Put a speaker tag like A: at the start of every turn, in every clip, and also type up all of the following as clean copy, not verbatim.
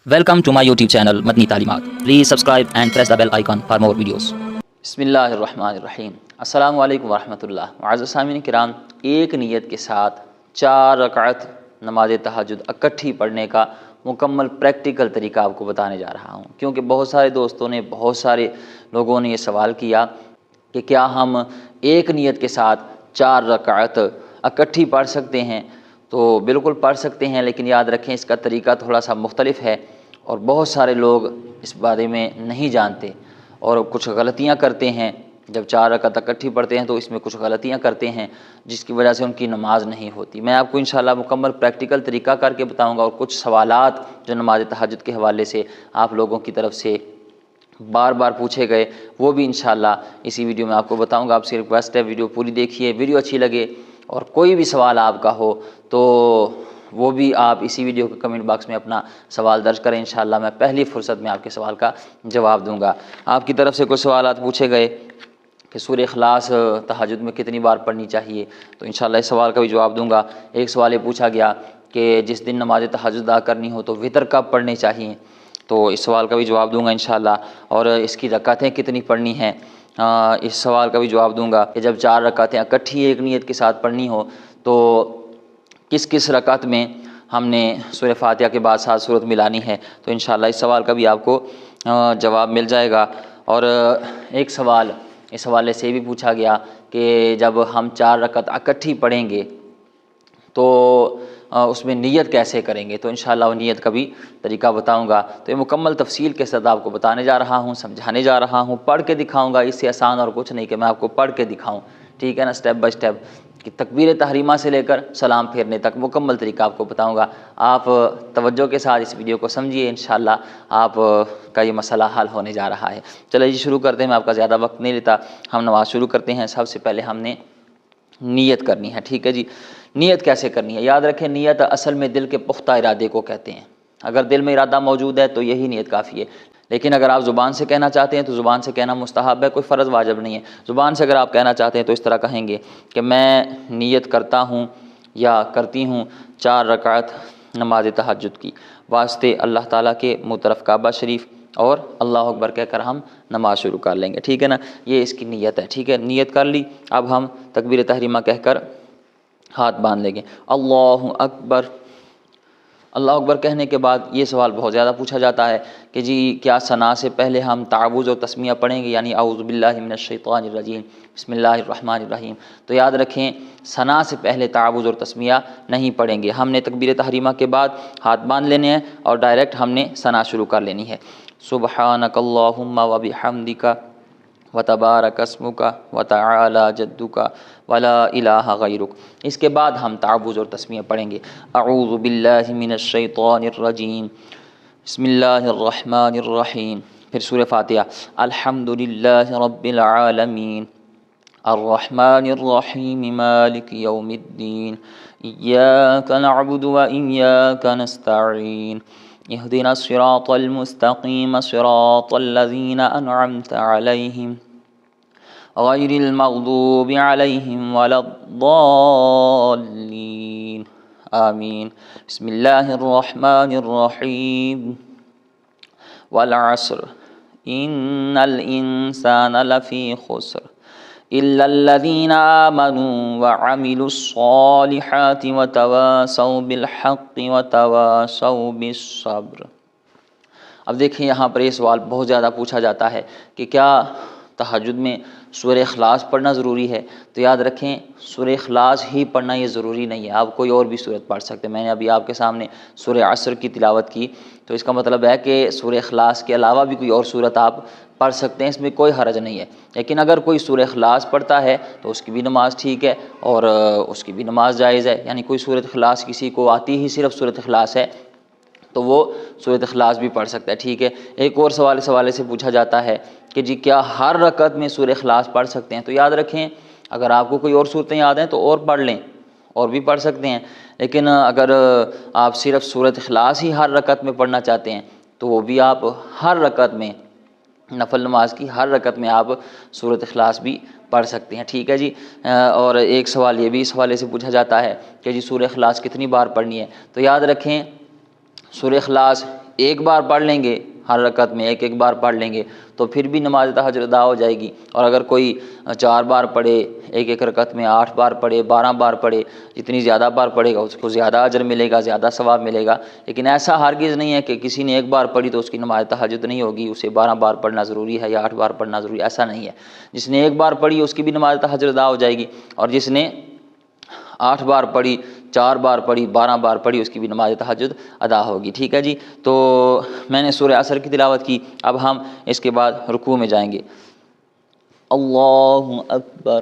A: Welcome to my YouTube channel Madni Talimat. Please subscribe and press the bell icon for more videos.
B: بسم اللہ الرحمن الرحیم۔ السلام علیکم ورحمۃ اللہ۔ معزز سامعین کرام، ایک نیت کے ساتھ 4 رکعت نماز تہجد اکٹھی پڑھنے کا مکمل پریکٹیکل طریقہ آپ کو بتانے جا رہا ہوں، کیونکہ بہت سارے دوستوں نے، بہت سارے لوگوں نے یہ سوال کیا کہ کیا ہم ایک نیت کے ساتھ 4 رکعت اکٹھی پڑھ سکتے ہیں؟ تو بالکل پڑھ سکتے ہیں، لیکن یاد رکھیں اس کا طریقہ تھوڑا سا مختلف ہے، اور بہت سارے لوگ اس بارے میں نہیں جانتے اور کچھ غلطیاں کرتے ہیں۔ جب 4 رکعت اکٹھی پڑھتے ہیں تو اس میں کچھ غلطیاں کرتے ہیں، جس کی وجہ سے ان کی نماز نہیں ہوتی۔ میں آپ کو انشاءاللہ مکمل پریکٹیکل طریقہ کر کے بتاؤں گا، اور کچھ سوالات جو نماز تہجد کے حوالے سے آپ لوگوں کی طرف سے بار بار پوچھے گئے، وہ بھی انشاءاللہ اسی ویڈیو میں آپ کو بتاؤں گا۔ آپ سے ریکویسٹ ہے ویڈیو پوری دیکھیے، ویڈیو اچھی لگے اور کوئی بھی سوال آپ کا ہو تو وہ بھی آپ اسی ویڈیو کے کمنٹ باکس میں اپنا سوال درج کریں، انشاءاللہ میں پہلی فرصت میں آپ کے سوال کا جواب دوں گا۔ آپ کی طرف سے کچھ سوالات پوچھے گئے کہ سورہ اخلاص تہجد میں کتنی بار پڑھنی چاہیے، تو انشاءاللہ اس سوال کا بھی جواب دوں گا۔ ایک سوال یہ پوچھا گیا کہ جس دن نماز تہجد ادا کرنی ہو تو وطر کب پڑھنے چاہیے، تو اس سوال کا بھی جواب دوں گا انشاءاللہ۔ اور اس کی رکعتیں کتنی پڑھنی ہیں، اس سوال کا بھی جواب دوں گا کہ جب 4 رکعتیں اکٹھی ایک نیت کے ساتھ پڑھنی ہو تو کس کس رکعت میں ہم نے سورہ فاتحہ کے بعد 7 سورت ملانی ہے، تو انشاءاللہ اس سوال کا بھی آپ کو جواب مل جائے گا۔ اور ایک سوال اس حوالے سے بھی پوچھا گیا کہ جب ہم 4 رکعت اکٹھی پڑھیں گے تو اس میں نیت کیسے کریں گے، تو انشاءاللہ وہ نیت کا بھی طریقہ بتاؤں گا۔ تو یہ مکمل تفصیل کے ساتھ آپ کو بتانے جا رہا ہوں، سمجھانے جا رہا ہوں، پڑھ کے دکھاؤں گا۔ اس سے آسان اور کچھ نہیں کہ میں آپ کو پڑھ کے دکھاؤں، ٹھیک ہے نا، سٹیپ بائی سٹیپ کہ تکبیر تحریمہ سے لے کر سلام پھیرنے تک مکمل طریقہ آپ کو بتاؤں گا۔ آپ توجہ کے ساتھ اس ویڈیو کو سمجھیے، انشاءاللہ آپ کا یہ مسئلہ حل ہونے جا رہا ہے۔ چلے جی شروع کرتے ہیں، میں آپ کا زیادہ وقت نہیں لیتا، ہم نماز شروع کرتے ہیں۔ سب سے پہلے ہم نے نیت کرنی ہے، ٹھیک ہے جی۔ نیت کیسے کرنی ہے؟ یاد رکھیں نیت اصل میں دل کے پختہ ارادے کو کہتے ہیں۔ اگر دل میں ارادہ موجود ہے تو یہی نیت کافی ہے، لیکن اگر آپ زبان سے کہنا چاہتے ہیں تو زبان سے کہنا مستحب ہے، کوئی فرض واجب نہیں ہے۔ زبان سے اگر آپ کہنا چاہتے ہیں تو اس طرح کہیں گے کہ میں نیت کرتا ہوں یا کرتی ہوں 4 رکعت نماز تہجد کی واسطے اللہ تعالیٰ کے منہ طرف کعبہ شریف، اور اللہ اکبر کہہ کر ہم نماز شروع کر لیں گے، ٹھیک ہے نا۔ یہ اس کی نیت ہے، ٹھیک ہے۔ نیت کر لی، اب ہم تکبیر تحریمہ کہہ کر ہاتھ باندھ لیں گے، اللہ اکبر۔ اللہ اکبر کہنے کے بعد یہ سوال بہت زیادہ پوچھا جاتا ہے کہ جی کیا ثنا سے پہلے ہم تعوذ اور تسمیہ پڑھیں گے، یعنی اعوذ باللہ من الشیطان الرجیم بسم اللہ الرحمن الرحیم؟ تو یاد رکھیں ثنا سے پہلے تعوذ اور تسمیہ نہیں پڑھیں گے، ہم نے تکبیر تحریمہ کے بعد ہاتھ باندھ لینے ہیں اور ڈائریکٹ ہم نے ثنا شروع کر لینی ہے۔ سبحانک اللہم وبحمدک وتبارک اسمک وتعالی جدک ولا الہ غیرک۔ اس کے بعد ہم تعوذ اور تسمیہ پڑھیں گے، اعوذ باللہ من الشیطان الرجیم بسم اللہ الرحمن الرحیم، پھر سورہ فاتحہ، الحمد للہ رب العالمین الرحمن الرحیم مالک یوم الدین ایاک نعبد و ایاک نستعین اہدنا الصراط المستقیم صراط الذین انعمت علیہم غیر المغضوب علیہم ولا الضالین آمین۔ بسم اللہ الرحمن الرحیم والعصر ان الانسان لفی خسر الا الذین آمنوا وعملوا الصالحات وتواصوا بالحق وتواصوا بالصبر۔ اب دیکھیں یہاں پر یہ سوال بہت زیادہ پوچھا جاتا ہے کہ کیا تہجد میں سورہ اخلاص پڑھنا ضروری ہے؟ تو یاد رکھیں سورہ اخلاص ہی پڑھنا یہ ضروری نہیں ہے، آپ کوئی اور بھی صورت پڑھ سکتے ہیں۔ میں نے ابھی آپ کے سامنے سورہ عصر کی تلاوت کی، تو اس کا مطلب ہے کہ سورہ اخلاص کے علاوہ بھی کوئی اور صورت آپ پڑھ سکتے ہیں، اس میں کوئی حرج نہیں ہے۔ لیکن اگر کوئی سورہ اخلاص پڑھتا ہے تو اس کی بھی نماز ٹھیک ہے اور اس کی بھی نماز جائز ہے، یعنی کوئی سورۃ اخلاص کسی کو آتی ہی صرف سورۃ اخلاص ہے تو وہ سورۃ اخلاص بھی پڑھ سکتا ہے، ٹھیک ہے۔ ایک اور سوال اس حوالے سے پوچھا جاتا ہے کہ جی کیا ہر رکعت میں سورۃ اخلاص پڑھ سکتے ہیں؟ تو یاد رکھیں اگر آپ کو کوئی اور صورتیں یاد ہیں تو اور پڑھ لیں، اور بھی پڑھ سکتے ہیں، لیکن اگر آپ صرف سورۃ اخلاص ہی ہر رکعت میں پڑھنا چاہتے ہیں تو وہ بھی آپ ہر رکعت میں، نفل نماز کی ہر رکعت میں آپ سورۃ اخلاص بھی پڑھ سکتے ہیں، ٹھیک ہے جی۔ اور ایک سوال یہ بھی اس حوالے سے پوچھا جاتا ہے کہ جی سورۃ اخلاص کتنی بار پڑھنی ہے؟ تو یاد رکھیں سورۃ اخلاص ایک بار پڑھ لیں گے، ہر رکعت میں ایک ایک بار پڑھ لیں گے تو پھر بھی نماز تہجد ادا ہو جائے گی، اور اگر کوئی 4 بار پڑھے، ایک ایک رکعت میں 8 بار پڑھے، 12 بار پڑھے، جتنی زیادہ بار پڑھے گا اس کو زیادہ اجر ملے گا، زیادہ ثواب ملے گا۔ لیکن ایسا ہرگز نہیں ہے کہ کسی نے ایک بار پڑھی تو اس کی نماز تہجد نہیں ہوگی، اسے 12 بار پڑھنا ضروری ہے یا 8 بار پڑھنا ضروری ہے، ایسا نہیں ہے۔ جس نے ایک بار پڑھی اس کی بھی نماز تہجد ادا ہو جائے گی، اور جس نے 8 بار پڑھی، 4 بار پڑھی، 12 بار پڑھی، اس کی بھی نماز تہجد ادا ہوگی، ٹھیک ہے جی۔ تو میں نے سورہ عصر کی تلاوت کی، اب ہم اس کے بعد رکوع میں جائیں گے۔ اللہ اکبر،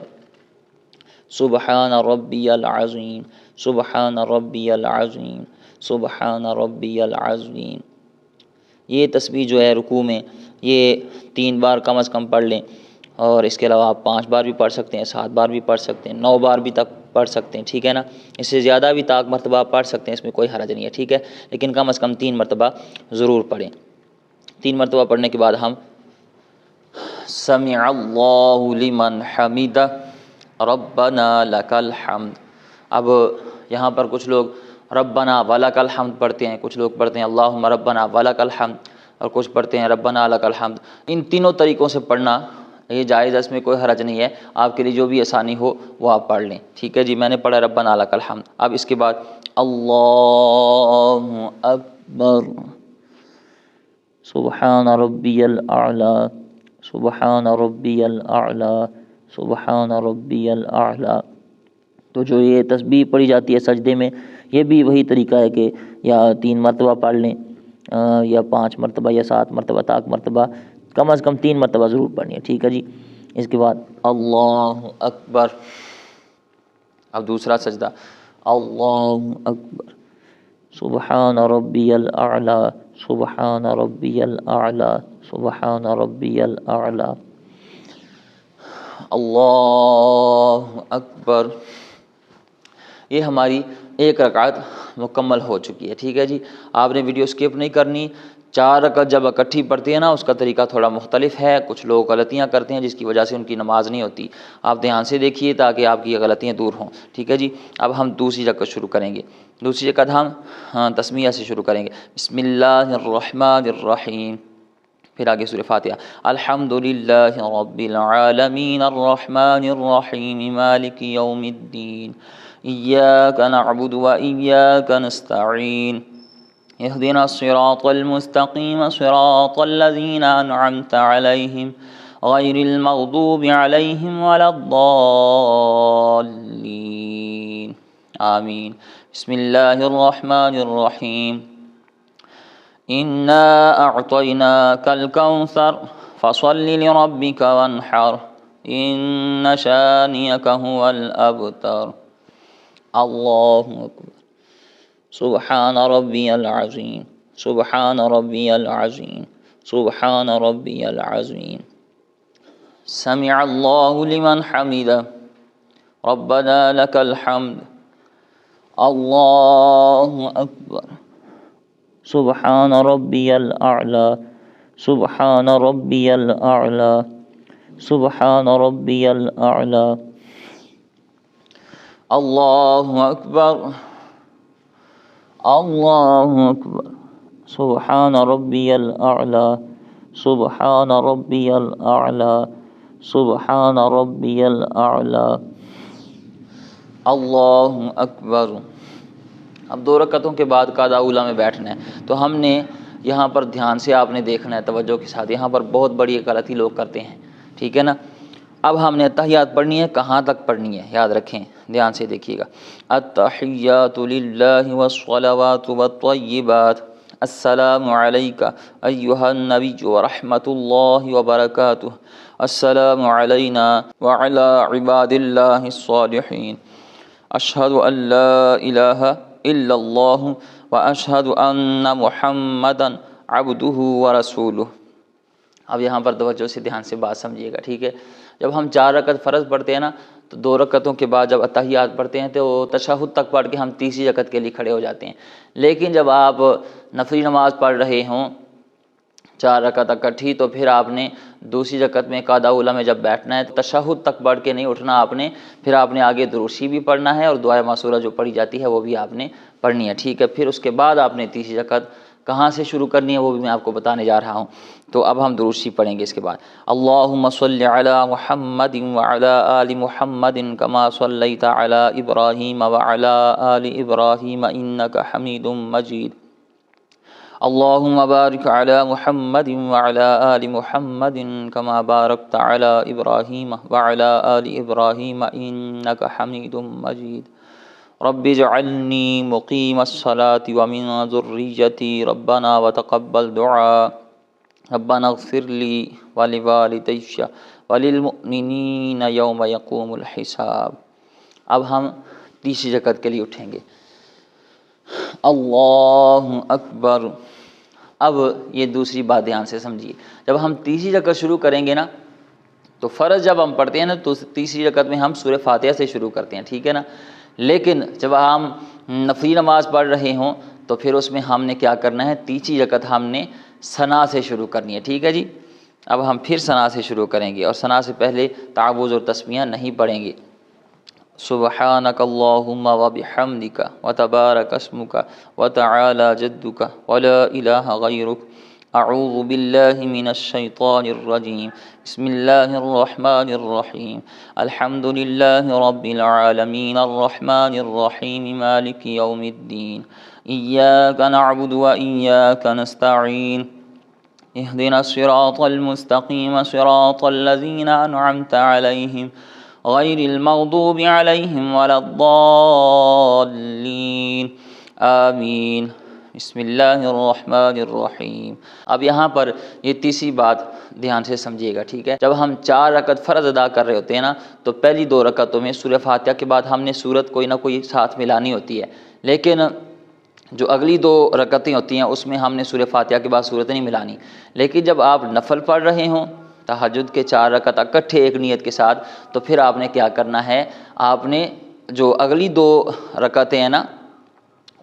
B: سبحان ربی العظیم، سبحان ربی العظیم، سبحان ربی العظیم۔ یہ تسبیح جو ہے رکوع میں یہ 3 بار کم از کم پڑھ لیں، اور اس کے علاوہ آپ 5 بار بھی پڑھ سکتے ہیں، 7 بار بھی پڑھ سکتے ہیں، 9 بار بھی تک پڑھ سکتے ہیں، ٹھیک ہے نا۔ اس سے زیادہ بھی طاق مرتبہ آپ پڑھ سکتے ہیں، اس میں کوئی حرج نہیں ہے، ٹھیک ہے، لیکن کم از کم 3 مرتبہ ضرور پڑھیں۔ 3 مرتبہ پڑھنے کے بعد ہم سمع اللہ لمن حمدہ ربنا لک الحمد، اب یہاں پر کچھ لوگ ربنا ولک الحمد پڑھتے ہیں، کچھ لوگ پڑھتے ہیں اللہم ربنا ولک الحمد، اور کچھ پڑھتے ہیں ربنا لک الحمد۔ ان تینوں طریقوں سے پڑھنا یہ جائز ہے، اس میں کوئی حرج نہیں ہے، آپ کے لیے جو بھی آسانی ہو وہ آپ پڑھ لیں، ٹھیک ہے جی۔ میں نے پڑھا ربنا لک الحمد، اب اس کے بعد اللہ اکبر، سبحان ربی الاعلی، سبحان ربی الاعلی، سبحان ربی الاعلی۔ تو جو یہ تسبیح پڑھی جاتی ہے سجدے میں، یہ بھی وہی طریقہ ہے کہ یا 3 مرتبہ پڑھ لیں، یا 5 مرتبہ یا 7 مرتبہ، طاق مرتبہ کم از کم 3 مرتبہ ضرور پڑھنی ہے، ٹھیک ہے جی۔ اس کے بعد اللہ اکبر، اب دوسرا سجدہ، اللہ اکبر، سبحان ربی الاعلی، سبحان ربی الاعلی، سبحان ربی الاعلی، اللہ اکبر۔ یہ ہماری ایک رکعت مکمل ہو چکی ہے، ٹھیک ہے جی۔ آپ نے ویڈیو سکپ نہیں کرنی، 4 رکعت جب اکٹھی پڑھتے ہیں نا اس کا طریقہ تھوڑا مختلف ہے، کچھ لوگ غلطیاں کرتے ہیں جس کی وجہ سے ان کی نماز نہیں ہوتی، آپ دھیان سے دیکھیے تاکہ آپ کی یہ غلطیاں دور ہوں، ٹھیک ہے جی۔ اب ہم دوسری رکعت شروع کریں گے، دوسری رکعت ہم تسمیہ سے شروع کریں گے، بسم اللہ الرحمن الرحیم، پھر آگے سورہ فاتحہ، الحمد للہ رب العالمین الرحمن الرحیم مالک یوم الدین ایاک نعبد و ایاک نستعین اهدنا الصراط المستقیم صراط الذین انعمت علیہم غیر المغضوب علیہم ولا الضالین آمین۔ بسم اللہ الرحمن الرحیم، انا اعطیناک الکوثر فصل لربک وانحر ان شانئک هو الابتر، اللہ اکبر، سبحان ربی العظیم، سبحان ربی العظیم، سبحان ربی العظیم، سمع اللہ لمن حمدہ ربنا لک الحمد، اللہ اکبر، سبحان ربی الاعلی، سبحان ربی الاعلی، سبحان ربی الاعلی، اللہ اکبر، اللہ اکبر، سبحان ربی الاعلی، سبحان ربی الاعلی، سبحان ربی الاعلی، اللہ اکبر۔ اب 2 رکعتوں کے بعد قعدہ اولیٰ میں بیٹھنا ہے، تو ہم نے یہاں پر دھیان سے آپ نے دیکھنا ہے توجہ کے ساتھ، یہاں پر بہت بڑی غلطی لوگ کرتے ہیں، ٹھیک ہے نا۔ اب ہم نے اتحیات پڑھنی ہے، کہاں تک پڑھنی ہے یاد رکھیں، دھیان سے دیکھیے گا، التحیات للہ والصلوات والطیبات، السلام علیک ایہا النبی ورحمۃ اللہ وبرکاتہ، السلام علینا وعلی عباد اللہ الصالحین، اشہد ان لا الہ الا اللہ واشہد ان محمدا عبدہ ورسولہ۔ اب یہاں پر توجہ سے دھیان سے بات سمجھیے گا، ٹھیک ہے۔ جب ہم 4 رکعت فرض پڑھتے ہیں نا تو 2 رکعتوں کے بعد جب اتحیات پڑھتے ہیں تو تشہد تک پڑھ کے ہم تیسری رکعت کے لیے کھڑے ہو جاتے ہیں، لیکن جب آپ نفلی نماز پڑھ رہے ہوں 4 رکعت اکٹھی تو پھر آپ نے دوسری رکعت میں قعدہ اولیٰ میں جب بیٹھنا ہے تو تشہد تک پڑھ کے نہیں اٹھنا آپ نے، پھر آپ نے آگے دروشی بھی پڑھنا ہے اور دعائے معصورہ جو پڑھی جاتی ہے وہ بھی آپ نے پڑھنی ہے، ٹھیک ہے۔ پھر اس کے بعد آپ نے تیسری رکعت کہاں سے شروع کرنی ہے وہ بھی میں آپ کو بتانے جا رہا ہوں. تو اب ہم درود شریف پڑھیں گے اس کے بعد. اللہم صلی علی محمد وعلی آل محمد کما صلیت علی ابراہیم وعلی آل ابراہیم انک حمید مجید. اللہم بارک علی محمد وعلی آل محمد کما بارکت علی ابراہیم وعلی آل ابراہیم انک حمید مجید. رب اجعلنی مقیم الصلاة ومن ذریتی ربنا وتقبل دعاء ربنا اغفر لی ولوالدی وللمؤمنین یوم یقوم الحساب. اب ہم تیسری رکعت کے لیے اٹھیں گے. اللہ اکبر. اب یہ دوسری بات دھیان سے سمجھیے. جب ہم تیسری رکعت شروع کریں گے نا تو فرض جب ہم پڑھتے ہیں نا تو تیسری رکعت میں ہم سورہ فاتحہ سے شروع کرتے ہیں, ٹھیک ہے نا. لیکن جب ہم نفلی نماز پڑھ رہے ہوں تو پھر اس میں ہم نے کیا کرنا ہے, تیسری رکعت ہم نے ثنا سے شروع کرنی ہے, ٹھیک ہے جی. اب ہم پھر ثنا سے شروع کریں گے اور ثنا سے پہلے تعوذ اور تسمیہ نہیں پڑھیں گے. سبحانک اللہم وبحمدک وتبارک اسمک وتعالی جدک ولا الہ غیرک. اعوذ باللہ من الشیطان الرجیم. بسم اللہ الرحمن الرحیم. الحمد للہ رب العالمین الرحمن الرحیم مالک یوم الدین. ایاک نعبد و ایاک نستعین. اهدنا الصراط المستقیم صراط الذین انعمت علیہم غیر المغضوب علیہم ولا الضالین آمین. بسم اللہ الرحمن الرحیم. اب یہاں پر یہ تیسری بات دھیان سے سمجھیے گا, ٹھیک ہے. جب ہم 4 رکعت فرض ادا کر رہے ہوتے ہیں نا تو پہلی 2 رکعتوں میں سورہ فاتحہ کے بعد ہم نے سورت کوئی نہ کوئی ساتھ ملانی ہوتی ہے, لیکن جو اگلی 2 رکعتیں ہوتی ہیں اس میں ہم نے سورہ فاتحہ کے بعد سورت نہیں ملانی. لیکن جب آپ نفل پڑھ رہے ہوں تہجد کے 4 رکعت اکٹھے ایک نیت کے ساتھ, تو پھر آپ نے کیا کرنا ہے, آپ نے جو اگلی 2 رکعتیں ہیں نا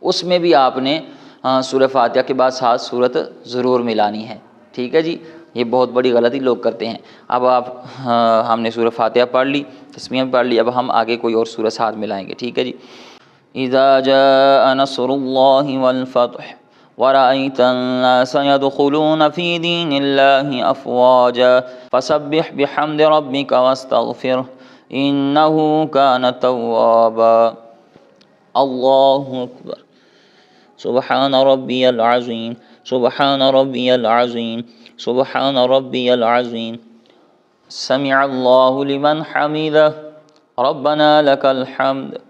B: اس میں بھی آپ نے سورہ فاتحہ کے بعد ساتھ سورت ضرور ملانی ہے, ٹھیک ہے جی. یہ بہت بڑی غلطی لوگ کرتے ہیں. اب ہم نے سورہ فاتحہ پڑھ لی, تسمیہ پڑھ لی, اب ہم آگے کوئی اور سورہ ساتھ ملائیں گے, ٹھیک ہے جی. اذا جاء نصر اللہ والفتح ورأيت الناس يدخلون في دين الله أفواجا فسبح بحمد ربك واستغفره إنه كان توابا. الله أكبر. سبحان ربي العظيم سبحان ربي العظيم سبحان ربي العظيم. سمع الله لمن حمده ربنا لك الحمد.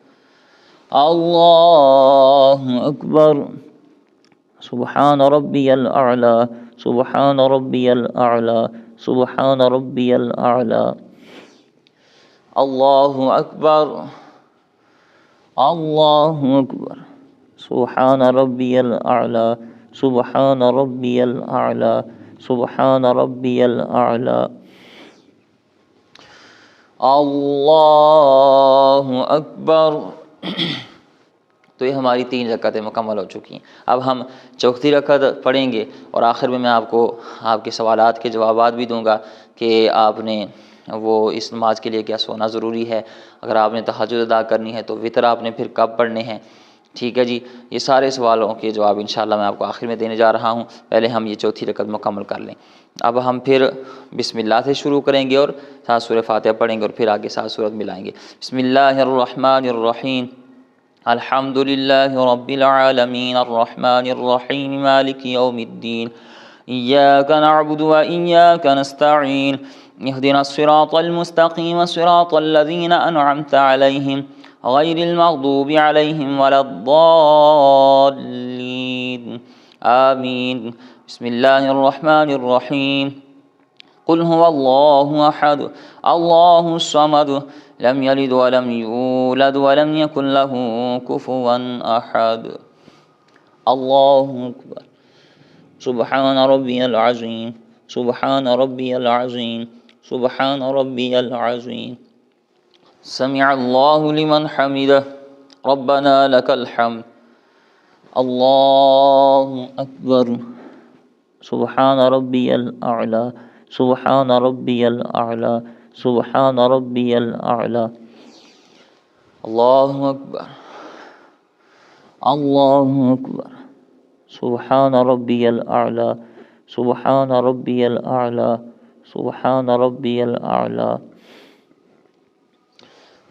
B: الله أكبر. سبحان ربي الأعلى سبحان ربي الأعلى سبحان ربي الأعلى. الله أكبر. الله أكبر. سبحان ربي الأعلى سبحان ربي الأعلى سبحان ربي الأعلى. الله أكبر. تو یہ ہماری 3 رکعتیں مکمل ہو چکی ہیں. اب ہم چوتھی رکعت پڑھیں گے اور آخر میں آپ کو آپ کے سوالات کے جوابات بھی دوں گا کہ آپ نے وہ اس نماز کے لیے کیا سونا ضروری ہے. اگر آپ نے تہجد ادا کرنی ہے تو وطر آپ نے پھر کب پڑھنے ہیں, ٹھیک ہے جی. یہ سارے سوالوں کے جواب انشاءاللہ میں آپ کو آخر میں دینے جا رہا ہوں. پہلے ہم یہ چوتھی رکعت مکمل کر لیں. اب ہم پھر بسم اللہ سے شروع کریں گے اور ساتھ سورہ فاتحہ پڑھیں گے اور پھر آگے ساتھ سورت ملائیں گے. بسم اللہ الرحمن الرحیم. الحمد للہ رب العالمین الرحمن الرحیم مالک یوم الدین. ایاک نعبد و ایاک نستعین. اهدنا الصراط المستقیم صراط الذین انعمت علیہم غیر المغضوب علیہم ولا الضالین آمین. بسم اللہ الرحمن الرحیم. قل هو اللہ احد اللہ الصمد لم یلد ولم یولد ولم یکن له کفوا احد. اللہ اکبر. سبحان ربی العظیم سبحان ربی العظیم سبحان ربی العظیم. سمع اللہ لمن حمده ربنا لك الحمد. اللہ اکبر. سبحان ربی الاعلی سبحان ربی الاعلی سبحان ربی الاعلی. اللہ اکبر. اللہ اکبر. سبحان ربی الاعلی، سبحان ربی الاعلی، سبحان ربی الاعلی۔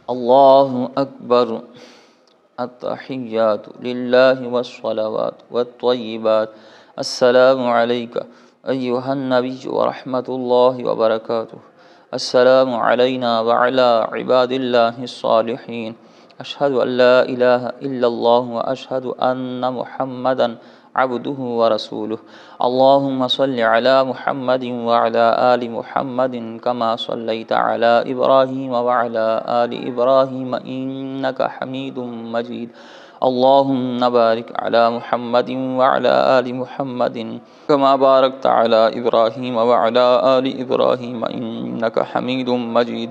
B: اللہ اکبر، التحیات للہ والصلوات والطیبات، السلام علیک ایہا النبی ورحمۃ اللہ وبرکاتہ، السلام علینا وعلی عباد اللہ الصالحین، اشہد ان لا الہ الا اللہ واشہد ان محمدا عبدہ ورسولہ، اللہم صل علی محمد وعلی آل محمد کما صلیت علی ابراہیم وعلی آل ابراہیم انک حمید مجید، اللہم بارک علی محمد وعلی آل محمد کما بارکت علی ابراہیم وعلی آل ابراہیم انک حمید مجید،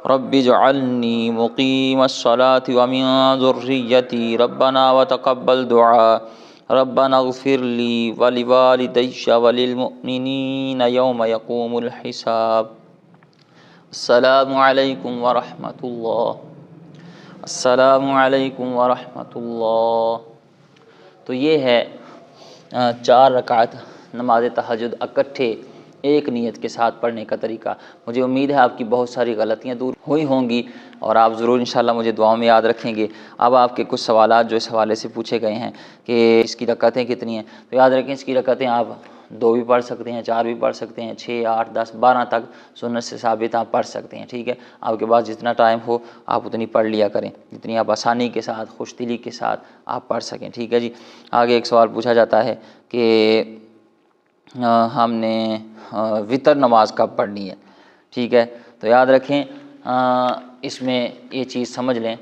B: رب اجعلنی مقیم الصلاة ومن ذریتی ربنا وتقبل دعاء، ربنا اغفر لی ولوالدی وللمؤمنین یوم یقوم الحساب۔ السلام علیکم ورحمۃ اللہ، السلام علیکم ورحمۃ اللہ۔ تو یہ ہے 4 رکعت نماز تہجد اکٹھے ایک نیت کے ساتھ پڑھنے کا طریقہ۔ مجھے امید ہے آپ کی بہت ساری غلطیاں دور ہوئی ہوں گی اور آپ ضرور انشاءاللہ مجھے دعاؤں میں یاد رکھیں گے۔ اب آپ کے کچھ سوالات جو اس حوالے سے پوچھے گئے ہیں کہ اس کی رکعتیں کتنی ہیں، تو یاد رکھیں اس کی رکعتیں آپ 2 بھی پڑھ سکتے ہیں، 4 بھی پڑھ سکتے ہیں، 6، 8، 10، 12 تک سنت سے ثابت آپ پڑھ سکتے ہیں، ٹھیک ہے۔ آپ کے پاس جتنا ٹائم ہو آپ اتنی پڑھ لیا کریں، جتنی آپ آسانی کے ساتھ خوش دلی کے ساتھ آپ پڑھ سکیں، ٹھیک ہے جی۔ آگے ایک سوال پوچھا جاتا ہے کہ ہم نے وطر نماز کب پڑھنی ہے، ٹھیک ہے۔ تو یاد رکھیں اس میں یہ چیز سمجھ لیں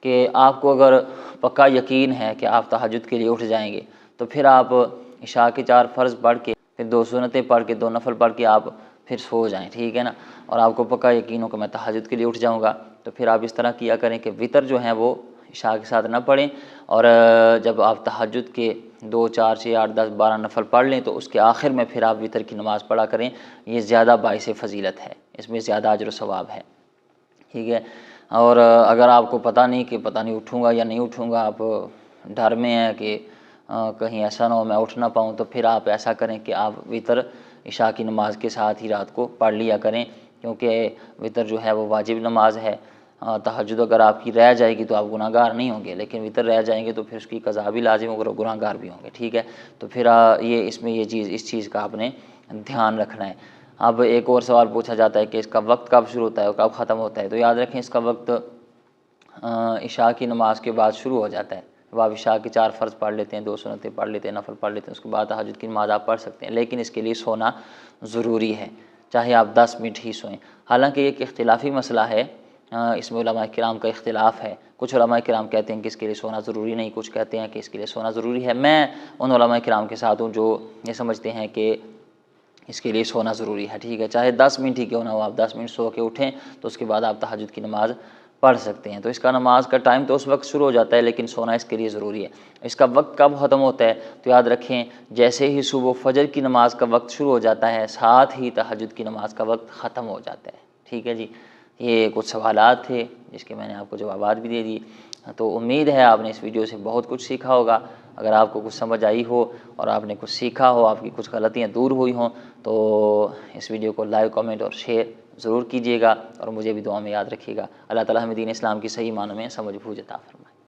B: کہ آپ کو اگر پکا یقین ہے کہ آپ تہجد کے لیے اٹھ جائیں گے تو پھر آپ عشاء کے 4 فرض پڑھ کے پھر 2 سنتیں پڑھ کے 2 نفل پڑھ کے آپ پھر سو جائیں، ٹھیک ہے نا۔ اور آپ کو پکا یقین ہو کہ میں تہجد کے لیے اٹھ جاؤں گا تو پھر آپ اس طرح کیا کریں کہ وطر جو ہیں وہ عشاء کے ساتھ نہ پڑھیں، اور جب آپ تہجد کے 2، 4، 6، 8، 10، 12 نفل پڑھ لیں تو اس کے آخر میں پھر آپ وطر کی نماز پڑھا کریں، یہ زیادہ باعث فضیلت ہے، اس میں زیادہ اجر و ثواب ہے، ٹھیک ہے۔ اور اگر آپ کو پتہ نہیں کہ پتہ نہیں اٹھوں گا یا نہیں اٹھوں گا، آپ ڈر میں ہیں کہ کہیں ایسا نہ ہو میں اٹھ نہ پاؤں، تو پھر آپ ایسا کریں کہ آپ وطر عشاء کی نماز کے ساتھ ہی رات کو پڑھ لیا کریں، کیونکہ وطر جو ہے وہ واجب نماز ہے۔ تہجد اگر آپ کی رہ جائے گی تو آپ گناہ گار نہیں ہوں گے، لیکن وطر رہ جائیں گے تو پھر اس کی قضا بھی لازم ہوگا اور گناہ گار بھی ہوں گے، ٹھیک ہے۔ تو پھر یہ اس میں اس چیز کا آپ نے دھیان رکھنا ہے۔ اب ایک اور سوال پوچھا جاتا ہے کہ اس کا وقت کب شروع ہوتا ہے اور کب ختم ہوتا ہے، تو یاد رکھیں اس کا وقت عشاء کی نماز کے بعد شروع ہو جاتا ہے۔ جب آپ عشاء کے 4 فرض پڑھ لیتے ہیں، 2 سنتیں پڑھ لیتے ہیں، نفل پڑھ لیتے ہیں، اس کے بعد تہجد کی نماز آپ پڑھ سکتے ہیں، لیکن اس کے لیے سونا ضروری ہے، چاہے آپ 10 منٹ ہی سوئیں۔ حالانکہ یہ ایک اختلافی مسئلہ ہے، اس میں علماء کرام کا اختلاف ہے۔ کچھ علماء کرام کہتے ہیں کہ اس کے لیے سونا ضروری نہیں، کچھ کہتے ہیں کہ اس کے لیے سونا ضروری ہے۔ میں ان علماء کرام کے ساتھ ہوں جو یہ سمجھتے ہیں کہ اس کے لیے سونا ضروری ہے، ٹھیک ہے۔ چاہے 10 منٹ ہی کیوں نہ ہو، آپ 10 منٹ سو کے اٹھیں تو اس کے بعد آپ تہجد کی نماز پڑھ سکتے ہیں۔ تو اس کا نماز کا ٹائم تو اس وقت شروع ہو جاتا ہے، لیکن سونا اس کے لیے ضروری ہے۔ اس کا وقت کب ختم ہوتا ہے تو یاد رکھیں جیسے ہی صبح فجر کی نماز کا وقت شروع ہو جاتا ہے ساتھ ہی تہجد کی نماز کا وقت ختم ہو جاتا ہے، ٹھیک ہے جی۔ یہ کچھ سوالات تھے جس کے میں نے آپ کو جوابات بھی دے دیے، تو امید ہے آپ نے اس ویڈیو سے بہت کچھ سیکھا ہوگا۔ اگر آپ کو کچھ سمجھ آئی ہو اور آپ نے کچھ سیکھا ہو، آپ کی کچھ غلطیاں دور ہوئی ہوں، تو اس ویڈیو کو لائک، کمنٹ اور شیئر ضرور کیجیے گا اور مجھے بھی دعا میں یاد رکھیے گا۔ اللہ تعالیٰ ہمیں دین اسلام کی صحیح معنوں میں سمجھ بوجھ عطا فرمائے۔